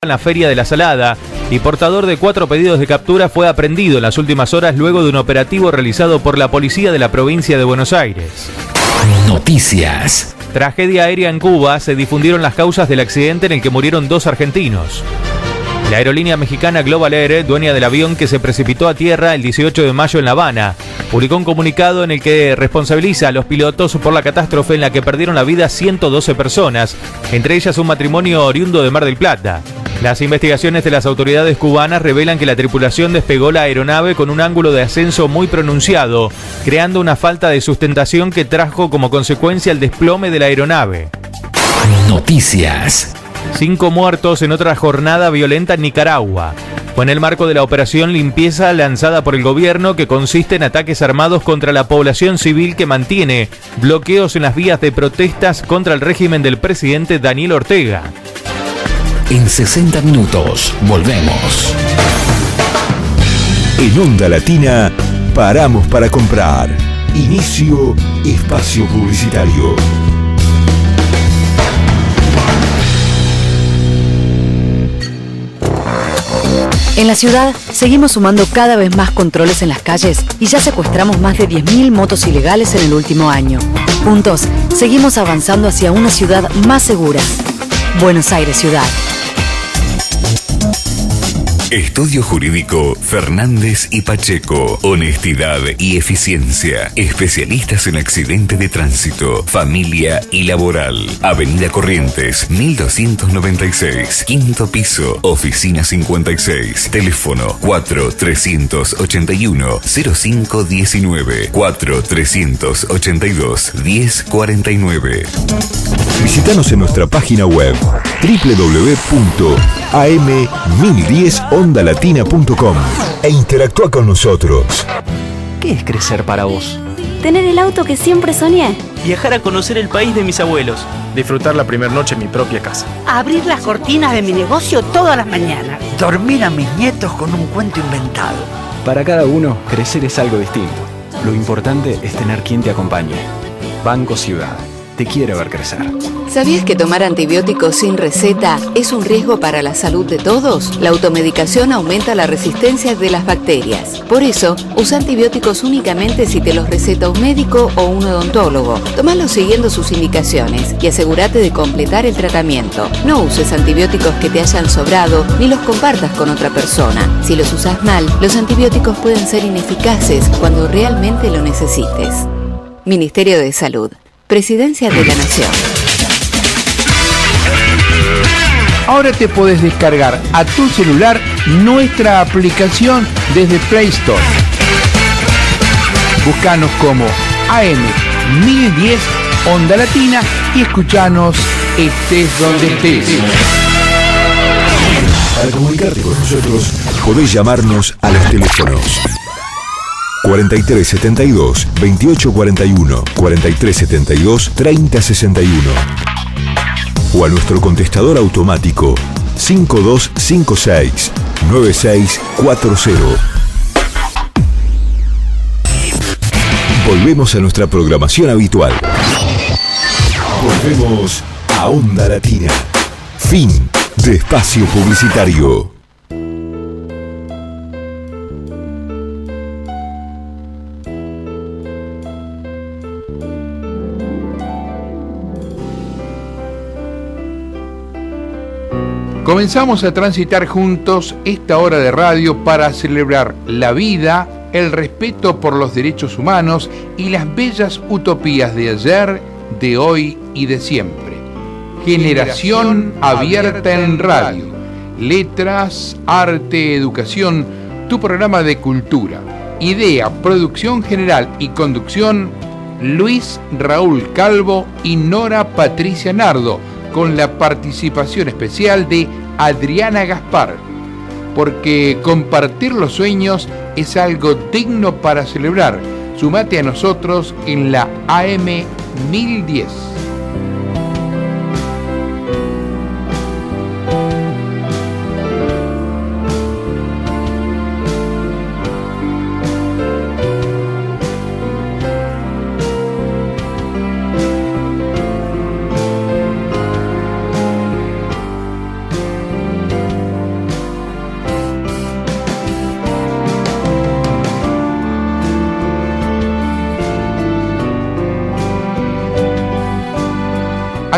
en la Feria de la Salada y portador de 4 pedidos de captura fue aprehendido en las últimas horas luego de un operativo realizado por la policía de la provincia de Buenos Aires. Noticias. Tragedia aérea en Cuba. Se difundieron las causas del accidente en el que murieron 2 argentinos. La aerolínea mexicana Global Air, dueña del avión que se precipitó a tierra el 18 de mayo en La Habana, publicó un comunicado en el que responsabiliza a los pilotos por la catástrofe en la que perdieron la vida 112 personas, entre ellas un matrimonio oriundo de Mar del Plata. Las investigaciones de las autoridades cubanas revelan que la tripulación despegó la aeronave con un ángulo de ascenso muy pronunciado, creando una falta de sustentación que trajo como consecuencia el desplome de la aeronave. Noticias. 5 muertos en otra jornada violenta en Nicaragua. Fue en el marco de la operación Limpieza lanzada por el gobierno, que consiste en ataques armados contra la población civil que mantiene bloqueos en las vías de protestas contra el régimen del presidente Daniel Ortega. En 60 minutos volvemos. En Onda Latina, paramos para comprar. Inicio espacio publicitario. En la ciudad, seguimos sumando cada vez más controles en las calles y ya secuestramos más de 10.000 motos ilegales en el último año. Juntos, seguimos avanzando hacia una ciudad más segura. Buenos Aires Ciudad. Estudio Jurídico Fernández y Pacheco. Honestidad y eficiencia. Especialistas en accidente de tránsito, familia y laboral. Avenida Corrientes, 1296. Quinto piso. Oficina 56. Teléfono 4381-0519. 4382-1049. Visítanos en nuestra página web www.am1010ondalatina.com e interactúa con nosotros. ¿Qué es crecer para vos? Tener el auto que siempre soñé. Viajar a conocer el país de mis abuelos. Disfrutar la primera noche en mi propia casa. Abrir las cortinas de mi negocio todas las mañanas. Dormir a mis nietos con un cuento inventado. Para cada uno, crecer es algo distinto. Lo importante es tener quien te acompañe. Banco Ciudad. Te quiere ver crecer. ¿Sabías que tomar antibióticos sin receta es un riesgo para la salud de todos? La automedicación aumenta la resistencia de las bacterias. Por eso, usa antibióticos únicamente si te los receta un médico o un odontólogo. Tómalos siguiendo sus indicaciones y asegúrate de completar el tratamiento. No uses antibióticos que te hayan sobrado ni los compartas con otra persona. Si los usas mal, los antibióticos pueden ser ineficaces cuando realmente lo necesites. Ministerio de Salud. Presidencia de la Nación. Ahora te podés descargar a tu celular nuestra aplicación desde Play Store. Búscanos como AM1010 Onda Latina y escuchanos estés donde estés. Para comunicarte con nosotros, podés llamarnos a los teléfonos 4372-2841, 4372-3061 o a nuestro contestador automático 5256-9640. Volvemos a nuestra programación habitual. Volvemos a Onda Latina. Fin de espacio publicitario. Comenzamos a transitar juntos esta hora de radio para celebrar la vida, el respeto por los derechos humanos y las bellas utopías de ayer, de hoy y de siempre. Generación abierta en radio. Letras, arte, educación, tu programa de cultura. Idea, producción general y conducción, Luis Raúl Calvo y Nora Patricia Nardo, con la participación especial de Adriana Gaspar, porque compartir los sueños es algo digno para celebrar. Sumate a nosotros en la AM 1010.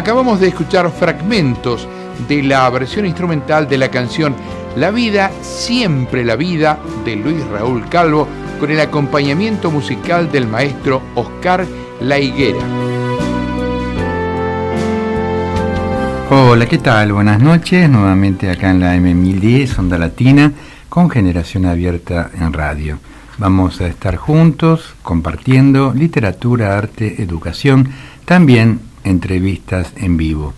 Acabamos de escuchar fragmentos de la versión instrumental de la canción La Vida, Siempre la Vida, de Luis Raúl Calvo, con el acompañamiento musical del maestro Oscar La Higuera. Hola, ¿qué tal? Buenas noches, nuevamente acá en la M1010, Onda Latina, con Generación Abierta en radio. Vamos a estar juntos compartiendo literatura, arte, educación, también entrevistas en vivo.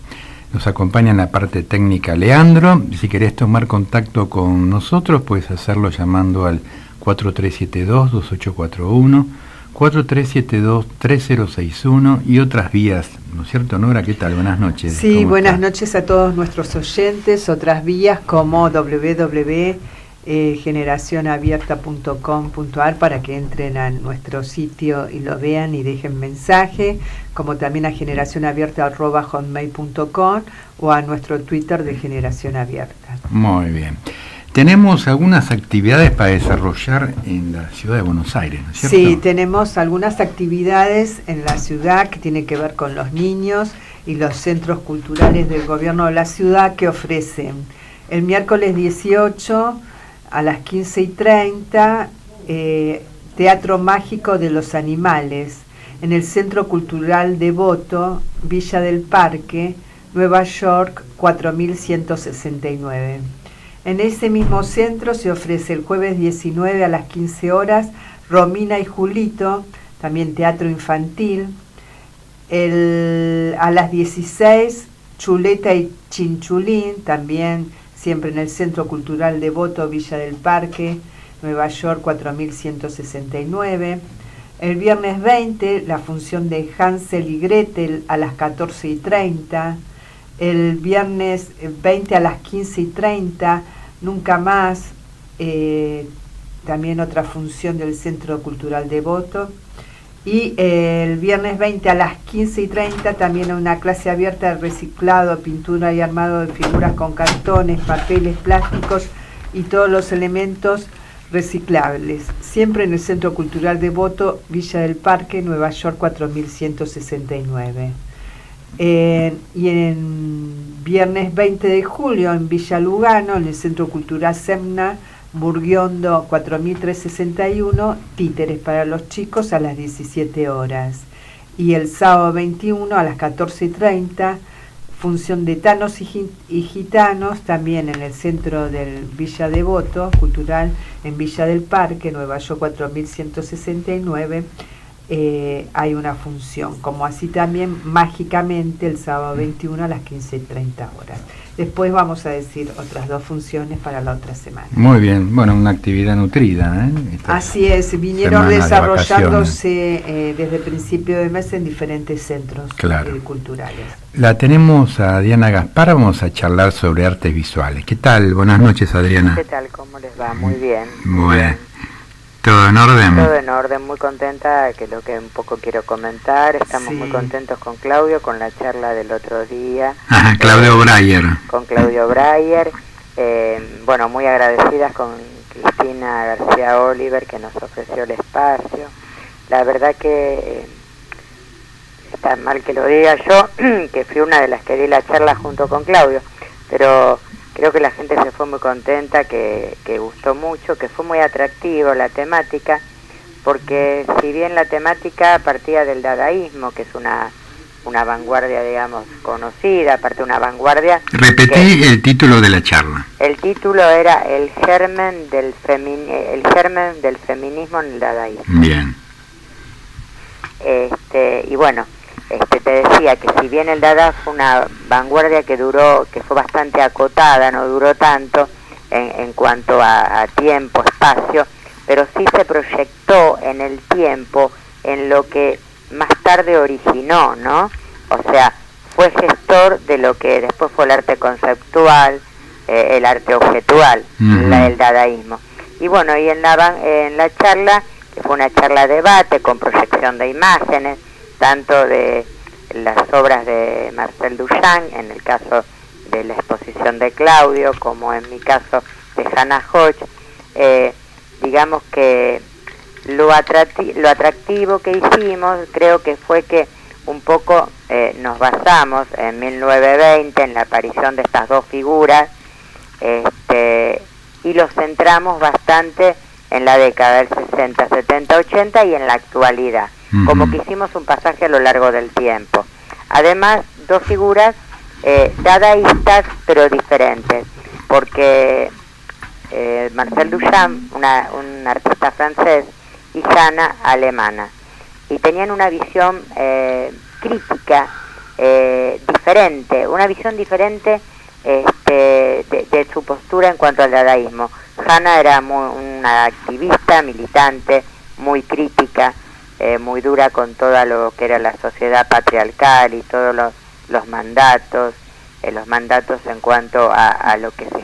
Nos acompaña en la parte técnica Leandro. Si querés tomar contacto con nosotros, puedes hacerlo llamando al 4372-2841, 4372-3061 y otras vías, ¿no es cierto, Nora? ¿Qué tal? Buenas noches. Sí, buenas noches a todos nuestros oyentes. Otras vías como www.generacionabierta.com.ar para que entren a nuestro sitio y lo vean y dejen mensaje, como también a generacionabierta@hotmail.com o a nuestro Twitter de Generación Abierta. Muy bien. Tenemos algunas actividades para desarrollar en la ciudad de Buenos Aires, ¿no es cierto? Sí, tenemos algunas actividades en la ciudad que tienen que ver con los niños y los centros culturales del gobierno de la ciudad que ofrecen el miércoles 18 a las 15:30 Teatro Mágico de los Animales en el Centro Cultural Devoto, Villa del Parque, Nueva York 4169. En ese mismo centro se ofrece el jueves 19 a las 15 horas Romina y Julito, también teatro infantil. A las 16 Chuleta y Chinchulín, también siempre en el Centro Cultural Devoto, Villa del Parque, Nueva York 4169. El viernes 20 la función de Hansel y Gretel a las 14:30. El viernes 20 a las 15:30, Nunca Más, también otra función del Centro Cultural Devoto. Y el viernes 20 a las 15:30 también una clase abierta de reciclado, pintura y armado de figuras con cartones, papeles, plásticos y todos los elementos reciclables. Siempre en el Centro Cultural Devoto, Villa del Parque, Nueva York 4169. Y en viernes 20 de julio en Villa Lugano, en el Centro Cultural Semna, Burguiondo 4361, títeres para los chicos a las 17 horas. Y el sábado 21 a las 14:30, función de Tanos y Gitanos, también en el centro del Villa Devoto Cultural, en Villa del Parque, Nueva York 4169. Hay una función, como así también mágicamente el sábado 21 a las 15:30 horas. Después vamos a decir otras dos funciones para la otra semana. Muy bien, bueno, una actividad nutrida, ¿eh? Así es, vinieron desarrollándose desde el principio de mes en diferentes centros culturales. La tenemos a Diana Gaspar, vamos a charlar sobre artes visuales. ¿Qué tal? Buenas noches, Adriana. ¿Qué tal? ¿Cómo les va? Muy bien. Muy bien. ¿Todo en orden? Todo en orden, muy contenta, que es lo que un poco quiero comentar. Estamos muy contentos con Claudio, con la charla del otro día. Ajá, Claudio Breyer. Con Claudio Breyer. Bueno, muy agradecidas con Cristina García Oliver, que nos ofreció el espacio. La verdad que está mal que lo diga yo, que fui una de las que di la charla junto con Claudio, pero creo que la gente se fue muy contenta, que gustó mucho, que fue muy atractivo la temática, porque si bien la temática partía del dadaísmo, que es una vanguardia, digamos, conocida, aparte una vanguardia... Repetí el título de la charla. El título era El germen del feminismo en el dadaísmo. Bien. Y bueno... te decía que si bien el Dada fue una vanguardia que fue bastante acotada, no duró tanto en cuanto a tiempo, espacio, pero sí se proyectó en el tiempo en lo que más tarde originó, ¿no? O sea, fue gestor de lo que después fue el arte conceptual, el arte objetual, el dadaísmo. Y bueno, y en la charla, que fue una charla de debate con proyección de imágenes, tanto de las obras de Marcel Duchamp, en el caso de la exposición de Claudio, como en mi caso de Hannah Hodge. Digamos que lo atractivo que hicimos, creo que fue que un poco nos basamos en 1920 en la aparición de estas dos figuras, y los centramos bastante en la década del 60, 70, 80 y en la actualidad, como que hicimos un pasaje a lo largo del tiempo. Además, dos figuras dadaístas pero diferentes, porque Marcel Duchamp, un artista francés, y Jana, alemana, y tenían una visión crítica diferente, una visión diferente de su postura en cuanto al dadaísmo. Jana era una activista, militante, muy crítica, muy dura con todo lo que era la sociedad patriarcal y todos los mandatos en cuanto a lo que se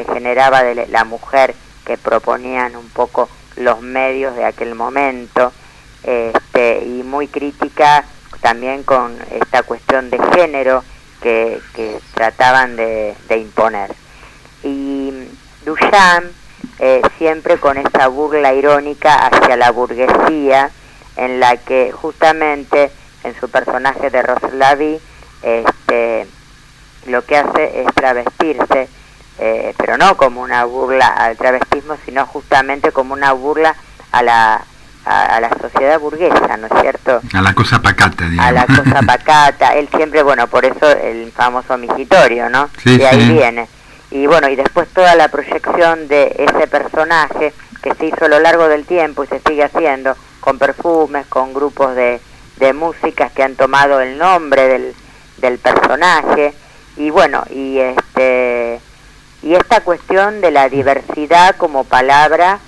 generaba de la mujer que proponían un poco los medios de aquel momento, y muy crítica también con esta cuestión de género que trataban de imponer. Y Duchamp siempre con esa burla irónica hacia la burguesía, en la que justamente en su personaje de Roslavy lo que hace es travestirse, pero no como una burla al travestismo, sino justamente como una burla a la sociedad burguesa, ¿no es cierto? A la cosa pacata, digamos. A la cosa pacata. Él siempre, bueno, por eso el famoso migitorio, ¿no? Sí, de ahí viene. Y bueno, y después toda la proyección de ese personaje que se hizo a lo largo del tiempo y se sigue haciendo con perfumes, con grupos de músicas que han tomado el nombre del personaje, y bueno, y esta cuestión de la diversidad como palabra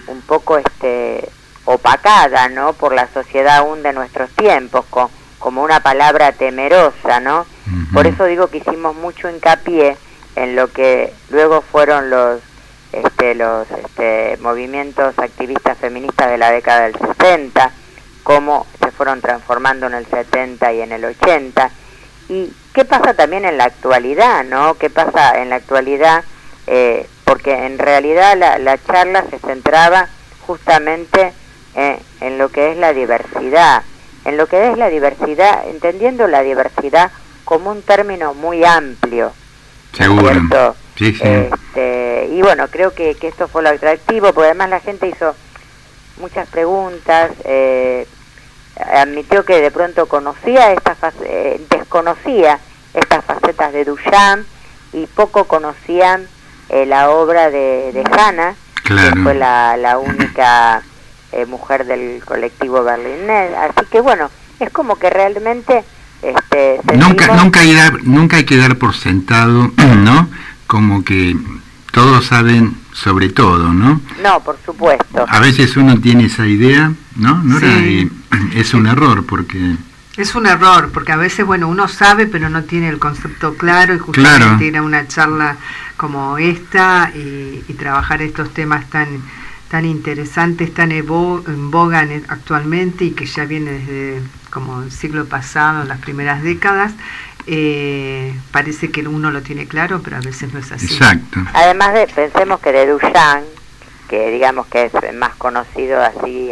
un poco opacada, ¿no?, por la sociedad aún de nuestros tiempos, como una palabra temerosa, ¿no? Por eso digo que hicimos mucho hincapié en lo que luego fueron los movimientos activistas feministas de la década del 60, cómo se fueron transformando en el 70 y en el 80, y qué pasa también en la actualidad, ¿no? ¿Qué pasa en la actualidad? Porque en realidad la charla se centraba justamente en lo que es la diversidad, entendiendo la diversidad como un término muy amplio, seguro, ¿cierto? Sí. Y bueno, creo que esto fue lo atractivo, porque además la gente hizo muchas preguntas, admitió que de pronto desconocía estas facetas de Duchamp, y poco conocían la obra de Jana, claro, que fue la única mujer del colectivo berlinés. Así que bueno, es como que realmente nunca hay que dar por sentado, ¿no? Como que todos saben sobre todo, ¿no? No, por supuesto. A veces uno tiene esa idea, ¿no? Sí. Es un error, porque... Es un error, porque a veces, bueno, uno sabe, pero no tiene el concepto claro, y justamente ir a una charla como esta y trabajar estos temas tan interesantes, tan en boga actualmente, y que ya viene desde como el siglo pasado, en las primeras décadas, parece que uno lo tiene claro, pero a veces no es así. Exacto. Además pensemos que de Duchamp, que digamos que es más conocido así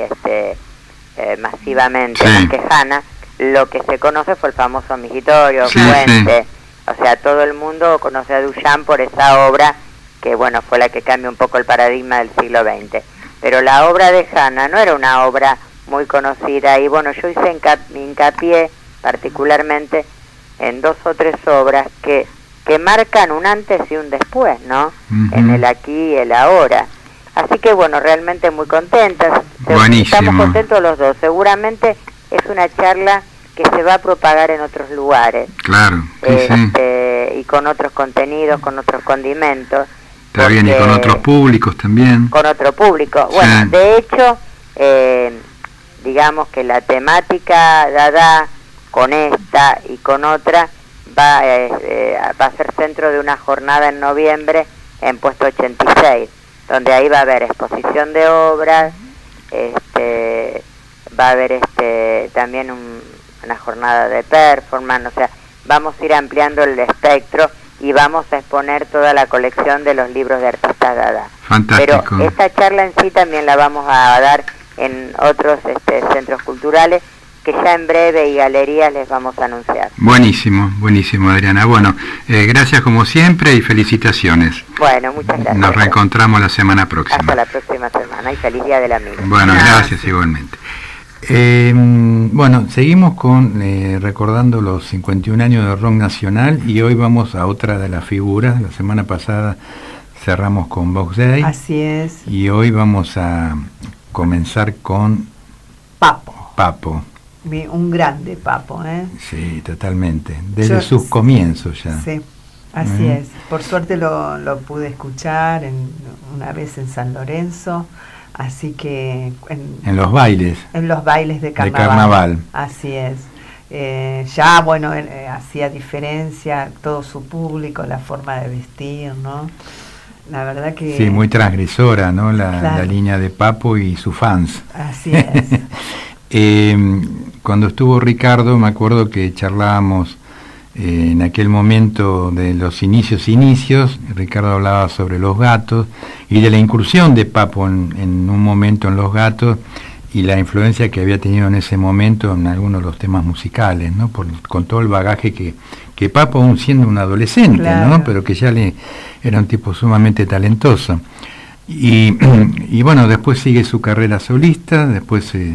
masivamente, sí, más que Jana, lo que se conoce fue el famoso migitorio, Fuente. O sea, todo el mundo conoce a Duchamp por esa obra, que bueno, fue la que cambió un poco el paradigma del siglo XX. Pero la obra de Jana no era una obra muy conocida, y bueno, yo hice hincapié particularmente en 2 o 3 obras que marcan un antes y un después, ¿no? En el aquí y el ahora. Así que bueno, realmente muy contentas. Buenísimo. Estamos contentos los dos. Seguramente es una charla que se va a propagar en otros lugares. Claro, y con otros contenidos, con otros condimentos. Está bien, y con otros públicos también. Con otro público. Bueno, sí. De hecho, digamos que la temática dada con esta y con otra va a ser centro de una jornada en noviembre en Puesto 86, donde ahí va a haber exposición de obras, va a haber también una jornada de performance, o sea, vamos a ir ampliando el espectro y vamos a exponer toda la colección de los libros de artistas Dada. Fantástico. Pero esta charla en sí también la vamos a dar en otros centros culturales, que ya en breve y galerías les vamos a anunciar. Buenísimo, buenísimo, Adriana. Bueno, gracias como siempre y felicitaciones. Bueno, muchas gracias. Nos reencontramos la semana próxima. Hasta la próxima semana y feliz Día del Amigo. Bueno, gracias igualmente. Bueno, seguimos con recordando los 51 años de rock nacional y hoy vamos a otra de las figuras. La semana pasada cerramos con Box Day. Así es. Y hoy vamos a comenzar con Papo. Un grande Papo, ¿eh? Sí, totalmente. Desde sus comienzos ya. Sí, así es. Por suerte lo pude escuchar una vez en San Lorenzo, así que... En los bailes. En los bailes de carnaval. Así es. Ya, bueno, hacía diferencia todo su público, la forma de vestir, ¿no? La verdad que... Sí, muy transgresora, ¿no? La línea de Papo y sus fans. Así es. Cuando estuvo Ricardo, me acuerdo que charlábamos en aquel momento de los inicios, Ricardo hablaba sobre Los Gatos y de la incursión de Papo en un momento en Los Gatos y la influencia que había tenido en ese momento en algunos de los temas musicales, ¿no? Con todo el bagaje que Papo, aún siendo un adolescente, claro, ¿no? Pero que ya era un tipo sumamente talentoso. Y bueno, después sigue su carrera solista, después se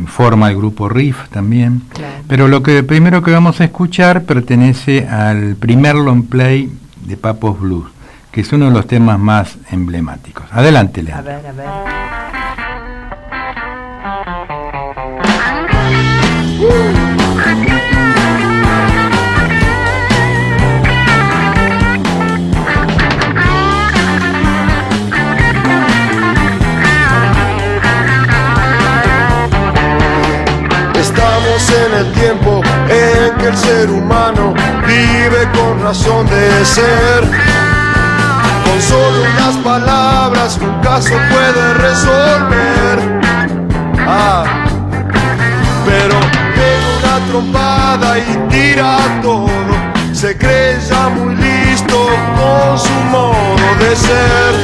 forma el grupo Riff también, claro. Pero lo primero que vamos a escuchar pertenece al primer long play de Papos Blues, que es uno de los temas más emblemáticos. Adelante, Leandro. A ver. En el tiempo en que el ser humano vive con razón de ser, con solo unas palabras un caso puede resolver. Pero pega una trompada y tira todo, se cree ya muy listo con su modo de ser.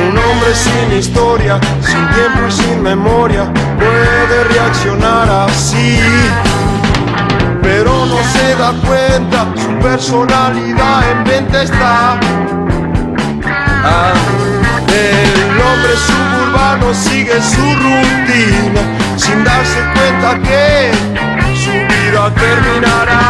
Un hombre sin historia, sin tiempo y sin memoria, puede reaccionar así, pero no se da cuenta, su personalidad en venta está. El hombre suburbano sigue su rutina, sin darse cuenta que su vida terminará.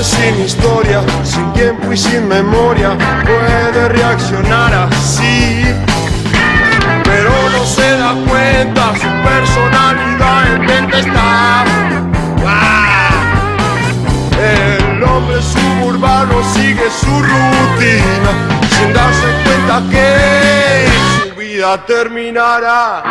Sin historia, sin tiempo y sin memoria, puede reaccionar así, pero no se da cuenta, su personalidad en venta está. El hombre suburbano sigue su rutina, sin darse cuenta que su vida terminará.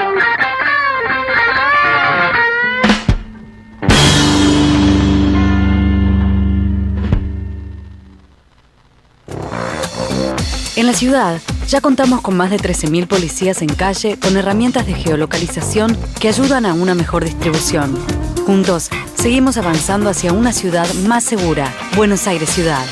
En la ciudad, ya contamos con más de 13.000 policías en calle con herramientas de geolocalización que ayudan a una mejor distribución. Juntos, seguimos avanzando hacia una ciudad más segura. Buenos Aires Ciudad.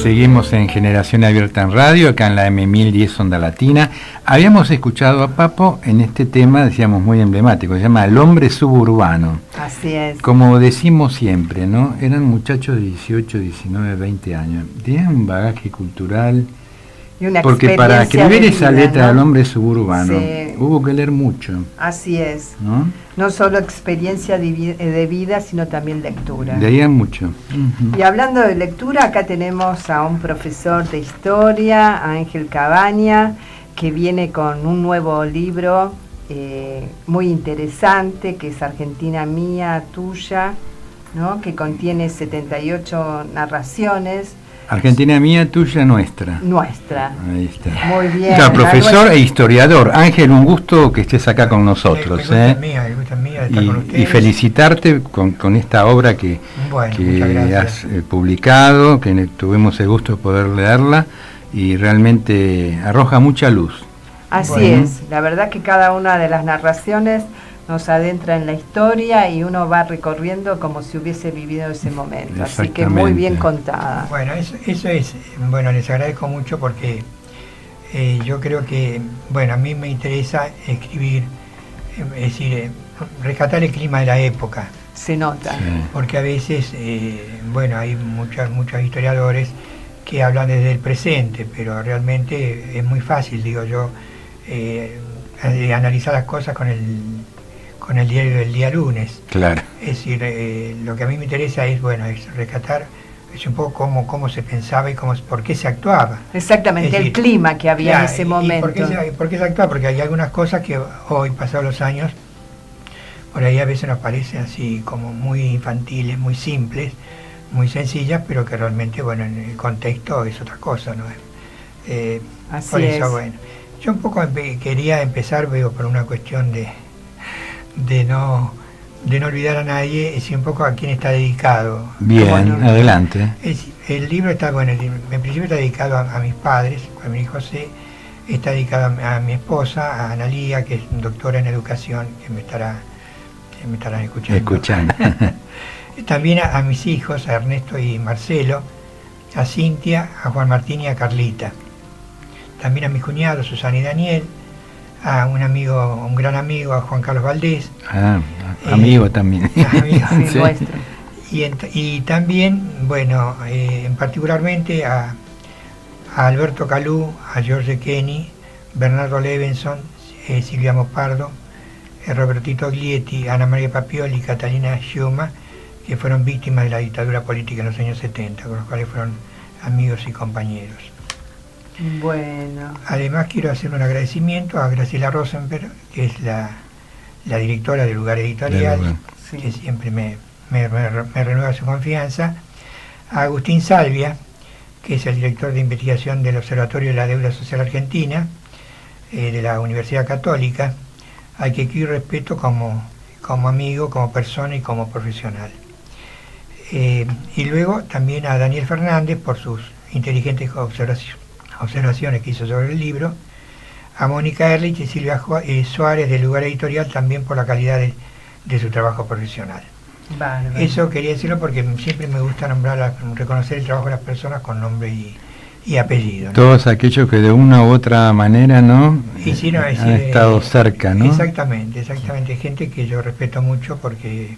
Seguimos en Generación Abierta en Radio, acá en la M1010 Onda Latina. Habíamos escuchado a Papo en este tema, decíamos, muy emblemático, se llama El Hombre Suburbano. Así es. Como decimos siempre, ¿no? Eran muchachos de 18, 19, 20 años. Tenían un bagaje cultural. Y una porque para escribir esa letra del Hombre Suburbano, sí, hubo que leer mucho. Así es. No solo experiencia de vida, sino también lectura. Leían mucho. Y hablando de lectura, acá tenemos a un profesor de historia, a Ángel Cabaña, que viene con un nuevo libro muy interesante, que es Argentina Mía, Tuya, ¿no? Que contiene 78 narraciones. Argentina mía, tuya, nuestra. Nuestra. Ahí está. Muy bien. Claro, profesor e historiador. Ángel, un gusto que estés acá con nosotros. Me gusta mía estar con ustedes. Y felicitarte con esta obra que has publicado, que tuvimos el gusto de poder leerla, y realmente arroja mucha luz. Así es, la verdad que cada una de las narraciones nos adentra en la historia y uno va recorriendo como si hubiese vivido ese momento, así que muy bien contada. Bueno, eso es, les agradezco mucho porque yo creo que, a mí me interesa escribir, es decir, rescatar el clima de la época. Se nota. Sí. Porque a veces, hay muchos historiadores que hablan desde el presente, pero realmente es muy fácil, digo yo, analizar las cosas con el diario del día lunes. Claro. Es decir, lo que a mí me interesa es rescatar un poco cómo se pensaba y por qué se actuaba. Exactamente, es decir, el clima que había en ese momento. ¿Por qué se actuaba? Porque hay algunas cosas que hoy, pasados los años, por ahí a veces nos parecen así como muy infantiles, muy simples, muy sencillas, pero que realmente, en el contexto es otra cosa, ¿no? Así por eso, es. Yo un poco quería empezar, por una cuestión de no olvidar a nadie, es un poco a quién está dedicado. Bien, adelante. El libro está, en principio está dedicado a mis padres, a mi hijo José, está dedicado a mi esposa, a Analía, que es doctora en educación, que me estarán escuchando. También a mis hijos, a Ernesto y Marcelo, a Cintia, a Juan Martín y a Carlita. También a mis cuñados, Susana y Daniel, a un gran amigo, a Juan Carlos Valdés. Amigo también. Amigo, sí, nuestro. Y también, particularmente a Alberto Calú, a George Kenny, Bernardo Levenson, Silvia Mopardo, Robertito Glietti, Ana María Papioli y Catalina Sciuma, que fueron víctimas de la dictadura política en los años 70, con los cuales fueron amigos y compañeros. Bueno. Además quiero hacer un agradecimiento a Graciela Rosenberg, que es la directora del Lugar Editorial, que siempre me renueva su confianza, a Agustín Salvia, que es el director de investigación del Observatorio de la Deuda Social Argentina, de la Universidad Católica, al que quiero respeto como amigo, como persona y como profesional. Y luego también a Daniel Fernández por sus inteligentes observaciones que hizo sobre el libro, a Mónica Erlich y Silvia Suárez del Lugar Editorial también por la calidad de su trabajo profesional. Vale. Eso quería decirlo porque siempre me gusta reconocer el trabajo de las personas con nombre y apellido, ¿no? Todos aquellos que de una u otra manera, ¿no? Han estado cerca, ¿no? Exactamente, gente que yo respeto mucho porque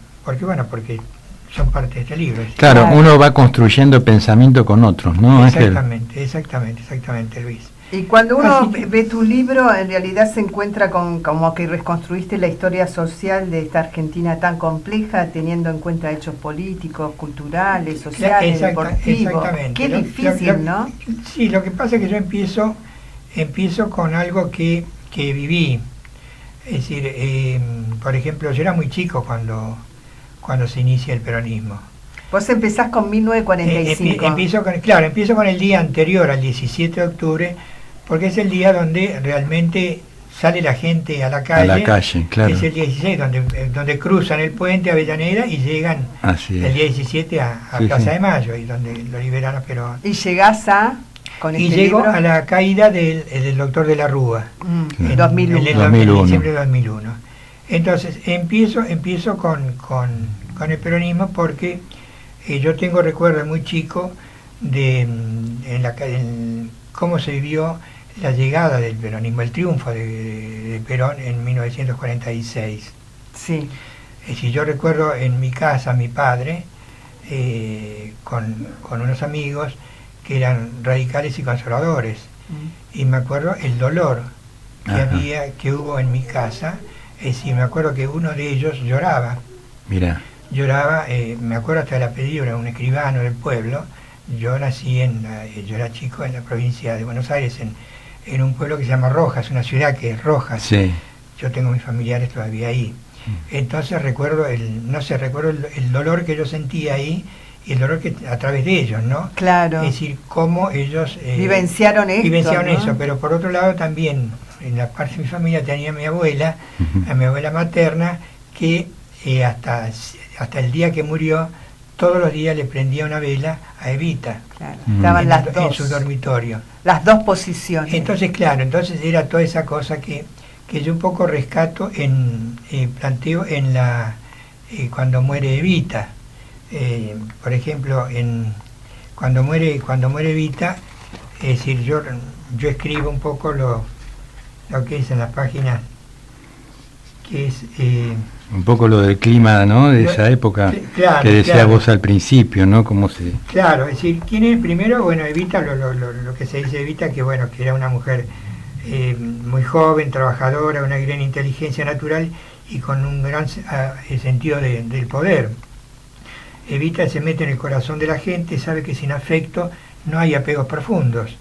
son parte de este libro. Claro, uno va construyendo pensamiento con otros, ¿no, Ángel? Exactamente, Luis. Y cuando uno ve tu libro, en realidad se encuentra con como que reconstruiste la historia social de esta Argentina tan compleja, teniendo en cuenta hechos políticos, culturales, sociales, deportivos. Qué difícil, ¿no? Sí, lo que pasa es que yo empiezo con algo que viví. Es decir, por ejemplo, yo era muy chico cuando se inicia el peronismo. Vos empezás con 1945. Empiezo con el día anterior, al 17 de octubre, porque es el día donde realmente sale la gente a la calle. A la calle, claro. Es el día 16, donde cruzan el puente Avellaneda y llegan el día 17 a Plaza de Mayo, y donde lo liberan a Perón. Y llegás llego a la caída del doctor de la Rúa. En 2001. En diciembre de 2001. Entonces, empiezo con el peronismo porque yo tengo recuerdo muy chico de cómo se vivió la llegada del peronismo, el triunfo de Perón en 1946. Sí. Es decir, yo recuerdo en mi casa a mi padre con unos amigos que eran radicales y conservadores. Y me acuerdo el dolor que hubo en mi casa. Es decir, me acuerdo que uno de ellos lloraba. Mira. Lloraba, me acuerdo hasta el apellido, era un escribano del pueblo. Yo nací yo era chico en la provincia de Buenos Aires, en un pueblo que se llama Rojas, una ciudad que es Rojas. Sí. Yo tengo mis familiares todavía ahí. Entonces recuerdo el dolor que yo sentía ahí y el dolor que a través de ellos, ¿no? Claro. Es decir, cómo ellos vivenciaron esto, vivenciaron, ¿no? Eso, pero por otro lado también en la parte de mi familia tenía a mi abuela, a mi abuela materna, que hasta el día que murió, todos los días le prendía una vela a Evita. Claro. Estaban las dos en su dormitorio. Las dos posiciones. Entonces, claro, entonces era toda esa cosa que yo un poco rescato planteo en cuando muere Evita. Por ejemplo, cuando muere Evita, es decir, yo escribo un poco lo que es en las páginas, que es un poco lo del clima, ¿no? De esa época, claro, que decías vos al principio, ¿no? Claro, es decir, ¿quién es primero? Bueno, Evita, lo que se dice de Evita, que bueno, que era una mujer muy joven, trabajadora, una gran inteligencia natural y con un gran sentido del poder. Evita se mete en el corazón de la gente, sabe que sin afecto no hay apegos profundos,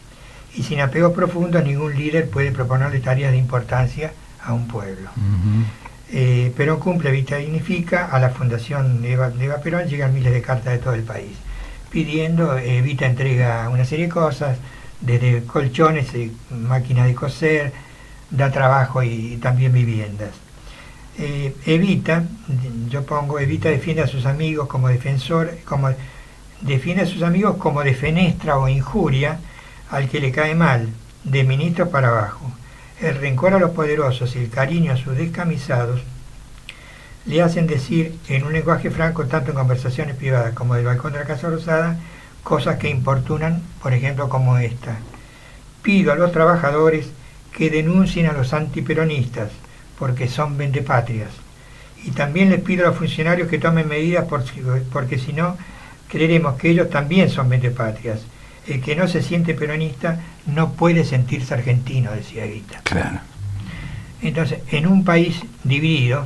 y sin apegos profundos ningún líder puede proponerle tareas de importancia a un pueblo. Perón cumple, Evita dignifica. A la fundación de Eva Perón llegan miles de cartas de todo el país pidiendo. Evita entrega una serie de cosas, desde colchones, máquinas de coser, da trabajo y también viviendas. Evita, yo pongo, Evita defiende a sus amigos como defensor, defiende a sus amigos como defenestra o injuria al que le cae mal, de ministro para abajo. El rencor a los poderosos y el cariño a sus descamisados le hacen decir en un lenguaje franco, tanto en conversaciones privadas como del balcón de la Casa Rosada, cosas que importunan, por ejemplo, como esta: pido a los trabajadores que denuncien a los antiperonistas porque son vendepatrias, y también les pido a los funcionarios que tomen medidas porque si no creeremos que ellos también son vendepatrias. El que no se siente peronista no puede sentirse argentino, decía Evita. Claro. Entonces, en un país dividido,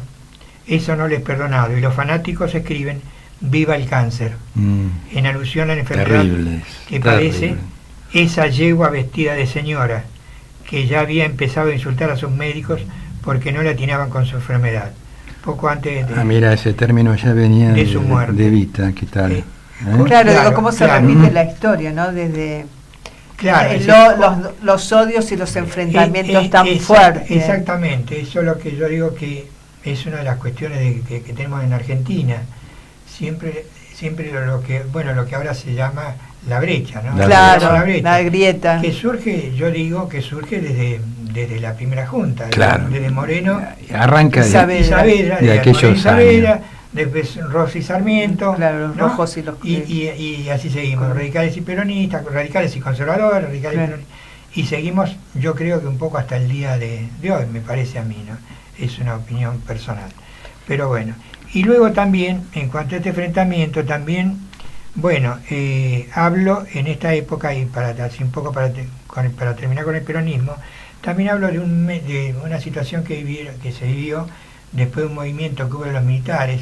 eso no les es perdonado, y los fanáticos escriben "viva el cáncer", en alusión a la enfermedad que padece esa yegua vestida de señora, que ya había empezado a insultar a sus médicos porque no le atinaban con su enfermedad. Poco antes de... mira, ese término ya venía de su muerte. De Evita, ¿qué tal? Claro, digo, cómo se repite la historia, ¿no? Desde los odios y los enfrentamientos tan fuertes. Exactamente, eso es lo que yo digo, que es una de las cuestiones que tenemos en Argentina. Siempre lo que ahora se llama la brecha, ¿no? Claro, la grieta. Que surge, yo digo, que surge desde la primera junta, claro, desde Moreno, arranca de aquellos años. Después Rossi y Sarmiento, claro, los rojos y los y así seguimos, radicales y peronistas, radicales y conservadores, radicales y peronistas, y seguimos, yo creo que un poco hasta el día de hoy, me parece a mí, ¿no? Es una opinión personal, pero bueno. Y luego también, en cuanto a este enfrentamiento, también, bueno, hablo en esta época, y para terminar con el peronismo, también hablo de una situación que se vivió después de un movimiento que hubo de los militares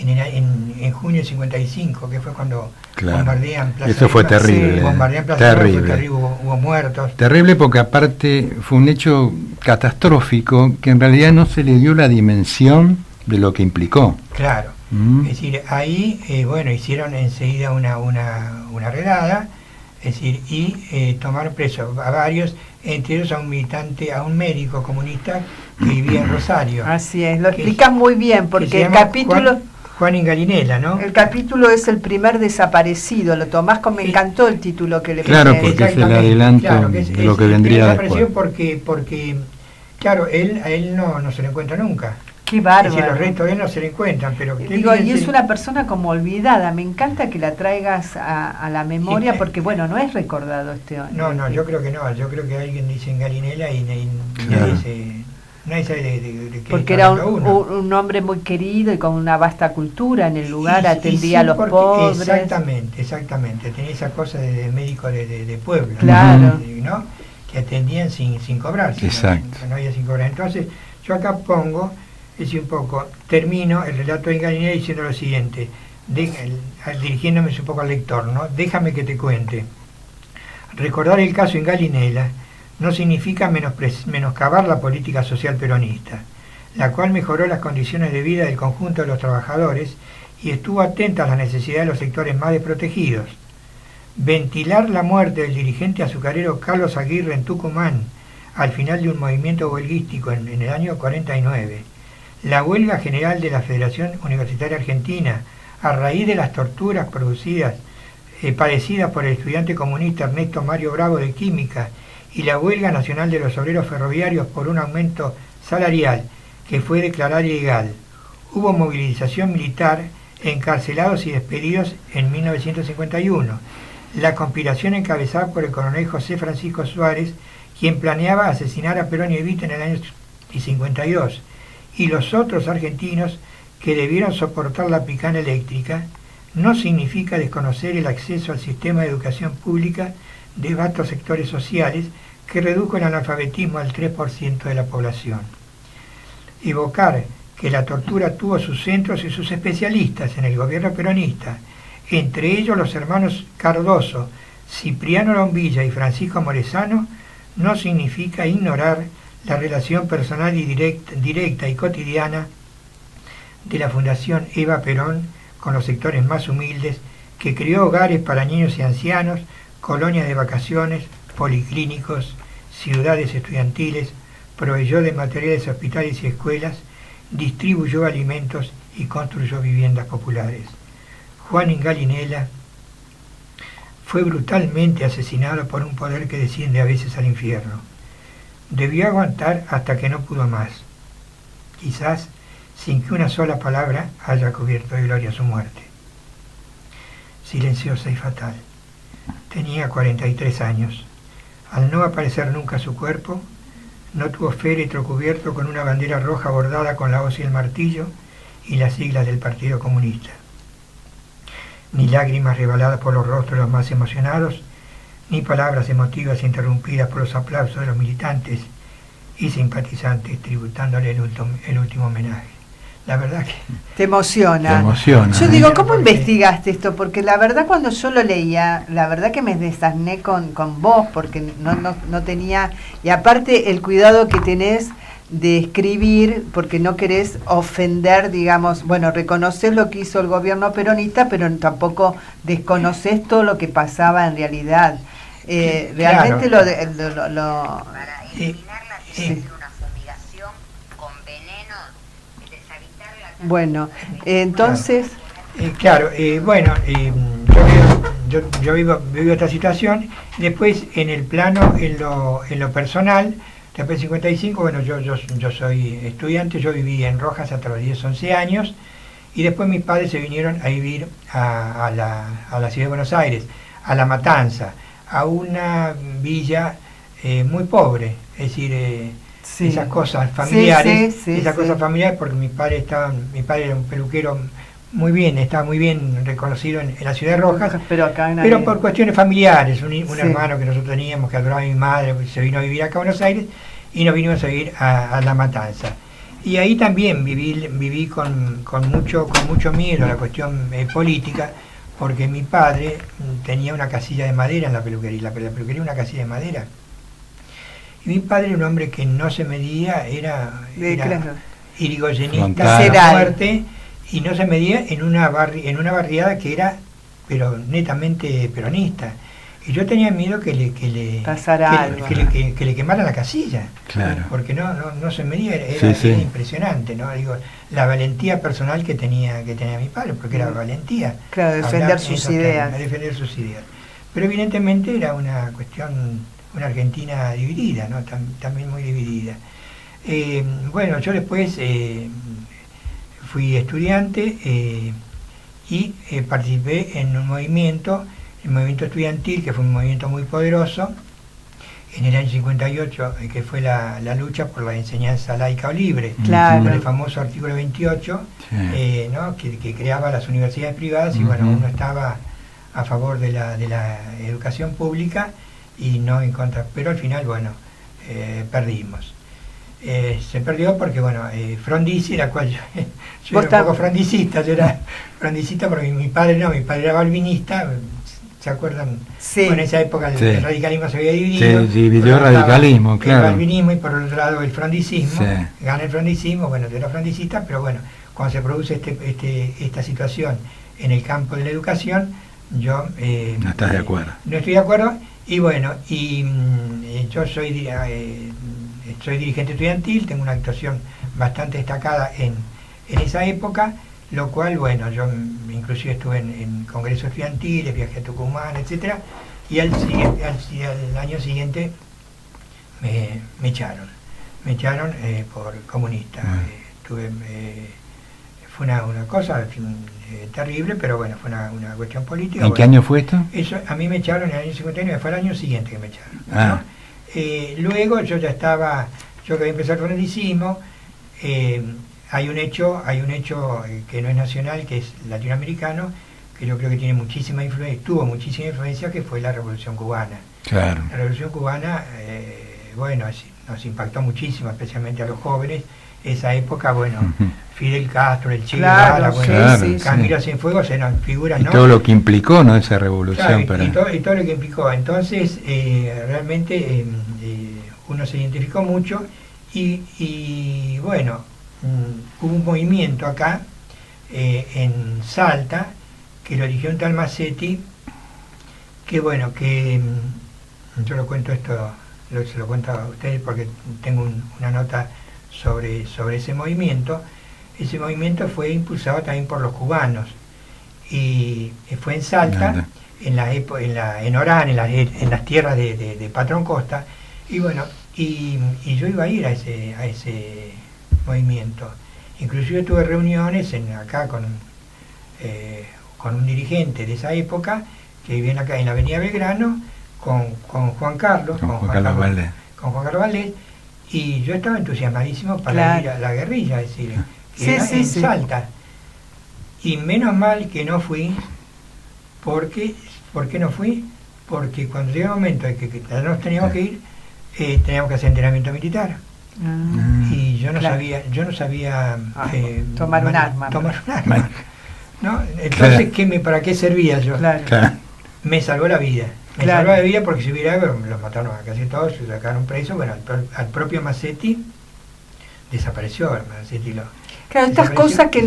en junio del 55, que fue cuando bombardean Plaza Eso fue terrible. Sí, bombardean Plaza terrible. Fue terrible, hubo muertos. Terrible, porque aparte fue un hecho catastrófico que en realidad no se le dio la dimensión de lo que implicó. Claro. Es decir, ahí, hicieron enseguida una redada, es decir, y tomaron presos a varios, entre ellos a un militante, a un médico comunista que vivía en Rosario. Así es, lo explicas muy bien, porque el capítulo... Juan Ingalinela, ¿no? El capítulo es el primer desaparecido, lo tomás me encantó el título que le puse. Claro, porque es el adelanto de lo que vendría después. Porque claro, a él no se le encuentra nunca. Qué bárbaro. Es decir, los restos de él no se le encuentran, pero... Digo, y es una persona como olvidada, me encanta que la traigas a la memoria, porque bueno, no es recordado este hombre. No, yo creo que no, yo creo que alguien dice Ingalinela y nadie sabe de qué. Porque era un hombre muy querido y con una vasta cultura en el lugar, atendía a los pobres. Exactamente, tenía esa cosa de médico de pueblo, claro, ¿no? Que atendían sin cobrar. Exacto. No había sin cobrar. Entonces, yo acá pongo, termino el relato de Ingalinela diciendo lo siguiente, dirigiéndome un poco al lector, ¿no? Déjame que te cuente. Recordar el caso Ingalinela no significa menoscabar la política social peronista. la cual mejoró las condiciones de vida del conjunto de los trabajadores y estuvo atenta a las necesidades de los sectores más desprotegidos. Ventilar la muerte del dirigente azucarero Carlos Aguirre en Tucumán al final de un movimiento huelguístico en el año 49. La huelga general de la Federación Universitaria Argentina a raíz de las torturas padecidas por el estudiante comunista Ernesto Mario Bravo de Química y la huelga nacional de los obreros ferroviarios por un aumento salarial que fue declarada ilegal. Hubo movilización militar, encarcelados y despedidos en 1951. La conspiración encabezada por el coronel José Francisco Suárez, quien planeaba asesinar a Perón y Evita en el año 52, y los otros argentinos que debieron soportar la picana eléctrica, no significa desconocer el acceso al sistema de educación pública de vastos sectores sociales que redujo el analfabetismo al 3% de la población. Evocar que la tortura tuvo sus centros y sus especialistas en el gobierno peronista, entre ellos los hermanos Cardoso, Cipriano Lombilla y Francisco Moresano, no significa ignorar la relación personal y directa y cotidiana de la Fundación Eva Perón con los sectores más humildes, que creó hogares para niños y ancianos, colonias de vacaciones, policlínicos, ciudades estudiantiles, proveyó de materiales a hospitales y escuelas, distribuyó alimentos y construyó viviendas populares. Juan Ingalinela fue brutalmente asesinado por un poder que desciende a veces al infierno. Debió aguantar hasta que no pudo más, quizás sin que una sola palabra haya cubierto de gloria su muerte. Silenciosa y fatal. Tenía 43 años. Al no aparecer nunca su cuerpo, no tuvo féretro cubierto con una bandera roja bordada con la hoz y el martillo y las siglas del Partido Comunista. Ni lágrimas rebaladas por los rostros de los más emocionados, ni palabras emotivas interrumpidas por los aplausos de los militantes y simpatizantes tributándole el último homenaje. La verdad que... Te emociona. Yo digo, ¿cómo investigaste esto? Porque la verdad cuando yo lo leía, la verdad que me desasné con vos, porque no tenía... Y aparte el cuidado que tenés de escribir, porque no querés ofender, digamos, bueno, reconoces lo que hizo el gobierno peronista, pero tampoco desconoces todo lo que pasaba en realidad. Realmente claro. Para eliminar la tienes una fumigación con veneno, deshabitar la... Bueno, entonces... yo vivo esta situación. Después, en el plano, en lo personal, después de 55, bueno, yo soy estudiante, yo viví en Rojas hasta los 10, 11 años, y después mis padres se vinieron a vivir a la ciudad de Buenos Aires, a La Matanza, a una villa muy pobre, es decir, esas cosas familiares, cosas familiares, porque mi padre era un peluquero estaba muy bien reconocido en la ciudad de Rojas, pero por cuestiones familiares, un hermano que nosotros teníamos que adoraba a mi madre, se vino a vivir acá a Buenos Aires y nos vinimos a vivir a La Matanza. Y ahí también viví con mucho miedo a la cuestión política, porque mi padre tenía una casilla de madera en la peluquería, la peluquería una casilla de madera. Y mi padre era un hombre que no se medía, era irigoyenista de la muerte, y no se medía en una barriada que era pero netamente peronista. Y yo tenía miedo que le quemaran la casilla, claro, porque no se medía, era impresionante, ¿no? Digo, la valentía personal que tenía mi padre, porque era valentía. Claro, defender sus ideas. Pero evidentemente era una cuestión, una Argentina dividida, ¿no? También muy dividida. Bueno, yo después fui estudiante y participé en un movimiento, el movimiento estudiantil, que fue un movimiento muy poderoso, en el año 58, que fue la lucha por la enseñanza laica o libre, claro, por el famoso artículo 28, ¿no? que creaba las universidades privadas, y bueno, uno estaba a favor de la educación pública y no en contra, pero al final, bueno, perdimos. Se perdió porque, bueno, Frondizi, la cual yo era un poco frondicista, yo era frondicista porque mi padre era balvinista, ¿se acuerdan? Sí. Bueno, en esa época Sí. el radicalismo se había dividido. Se dividió el radicalismo, el claro. calvinismo y por otro lado el frondicismo. Sí. Gana el frondicismo, bueno, de los frondicistas, pero bueno, cuando se produce esta situación en el campo de la educación, yo no estás de acuerdo. No estoy de acuerdo, y bueno, yo soy dirigente estudiantil, tengo una actuación bastante destacada en esa época, lo cual, bueno, yo inclusive estuve en congresos estudiantiles, viajé a Tucumán, etcétera, y al año siguiente me echaron por comunista. Fue una cosa terrible, pero bueno, fue una cuestión política. ¿En qué año fue esto? Eso, a mí me echaron en el año 59, fue el año siguiente que me echaron. Ah. ¿No? Luego yo que había empezado el frondicismo, hay un hecho que no es nacional, que es latinoamericano, que yo creo que tiene muchísima influencia, tuvo muchísima influencia, que fue la Revolución Cubana. Claro. La Revolución Cubana, bueno, nos impactó muchísimo, especialmente a los jóvenes. Esa época, bueno, Fidel Castro, el Che Guevara, bueno, Camilo Cienfuegos eran figuras, ¿no? Y todo lo que implicó, ¿no? Esa revolución. Claro, y todo lo que implicó. Entonces, realmente uno se identificó mucho y bueno, hubo un movimiento acá en Salta que lo dirigió un tal Massetti, que bueno, que yo lo cuento esto, se lo cuento a ustedes porque tengo una nota sobre ese movimiento. Ese movimiento fue impulsado también por los cubanos y fue en Salta, en Orán, en las tierras de Patrón Costa, y bueno, y yo iba a ir a ese movimiento. Inclusive tuve reuniones acá con un dirigente de esa época que vivía acá en la avenida Belgrano, con Juan Carlos Valdés, y yo estaba entusiasmadísimo para ir a la guerrilla, es decir, en Salta. Y menos mal que no fui, ¿por qué no fui? Porque cuando llegó el momento de que nos teníamos que ir, teníamos que hacer entrenamiento militar. Y yo no sabía tomar un arma. ¿No? Entonces, ¿para qué servía yo? Me salvó la vida. Salvó la vida porque si hubiera, los mataron a casi todos, se sacaron presos. Bueno, al propio Massetti desapareció. Claro, estas cosas que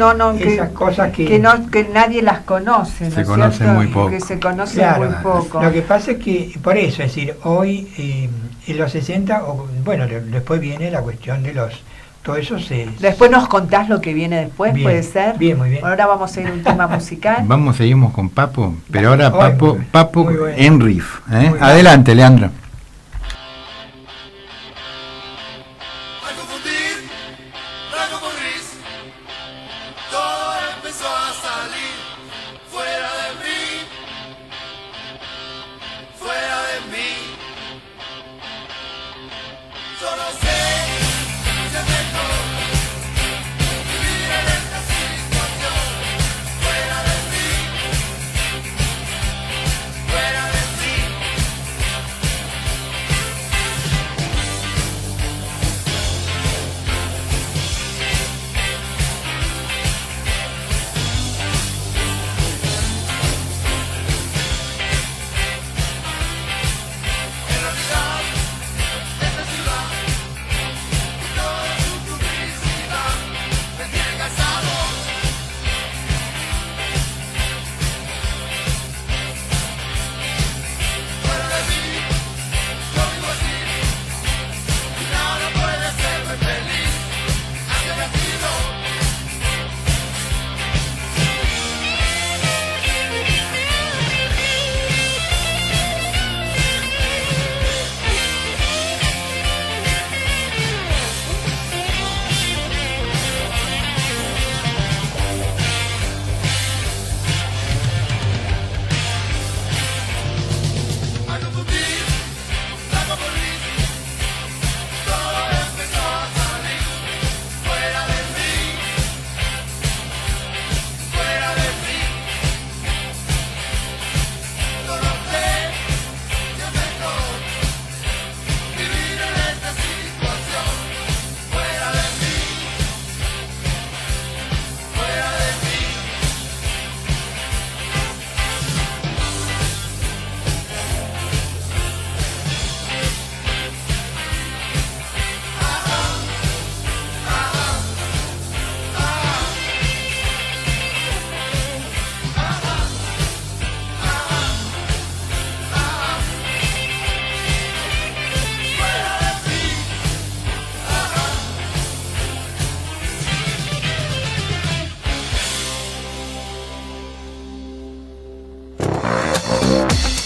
que nadie las conoce, ¿no? Se conocen muy poco. Que se conocen muy poco. Lo que pasa es que, por eso, es decir, hoy, en los 60, bueno, después viene la cuestión de todo eso Después nos contás lo que viene después, bien, ¿puede ser? Bien, muy bien. Ahora vamos a ir a un tema musical. Seguimos con Papo, pero ahora Papo en riff. Adelante, Leandro.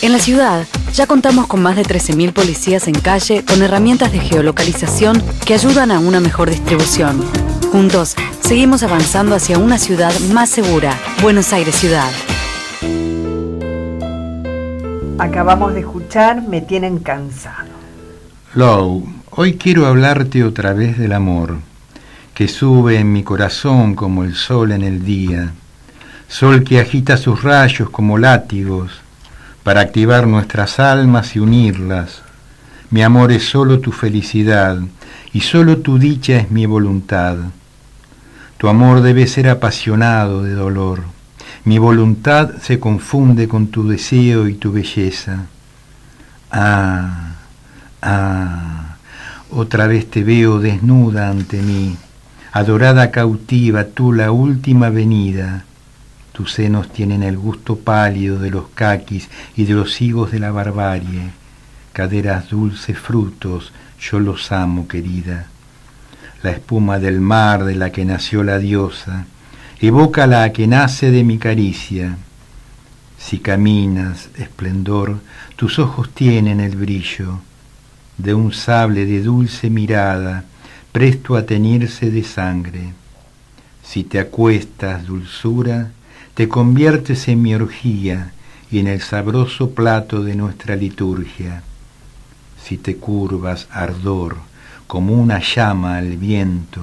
En la ciudad, ya contamos con más de 13.000 policías en calle con herramientas de geolocalización que ayudan a una mejor distribución. Juntos, seguimos avanzando hacia una ciudad más segura. Buenos Aires Ciudad. Acabamos de escuchar Me tienen cansado. Lou, hoy quiero hablarte otra vez del amor, que sube en mi corazón como el sol en el día, sol que agita sus rayos como látigos para activar nuestras almas y unirlas. Mi amor es solo tu felicidad y solo tu dicha es mi voluntad. Tu amor debe ser apasionado de dolor. Mi voluntad se confunde con tu deseo y tu belleza. Otra vez te veo desnuda ante mí, adorada cautiva, tú la última venida. Tus senos tienen el gusto pálido de los caquis y de los higos de la barbarie. Caderas dulces frutos, yo los amo, querida. La espuma del mar de la que nació la diosa, evoca la que nace de mi caricia. Si caminas, esplendor, tus ojos tienen el brillo de un sable de dulce mirada, presto a teñirse de sangre. Si te acuestas, dulzura, te conviertes en mi orgía y en el sabroso plato de nuestra liturgia. Si te curvas, ardor, como una llama al viento,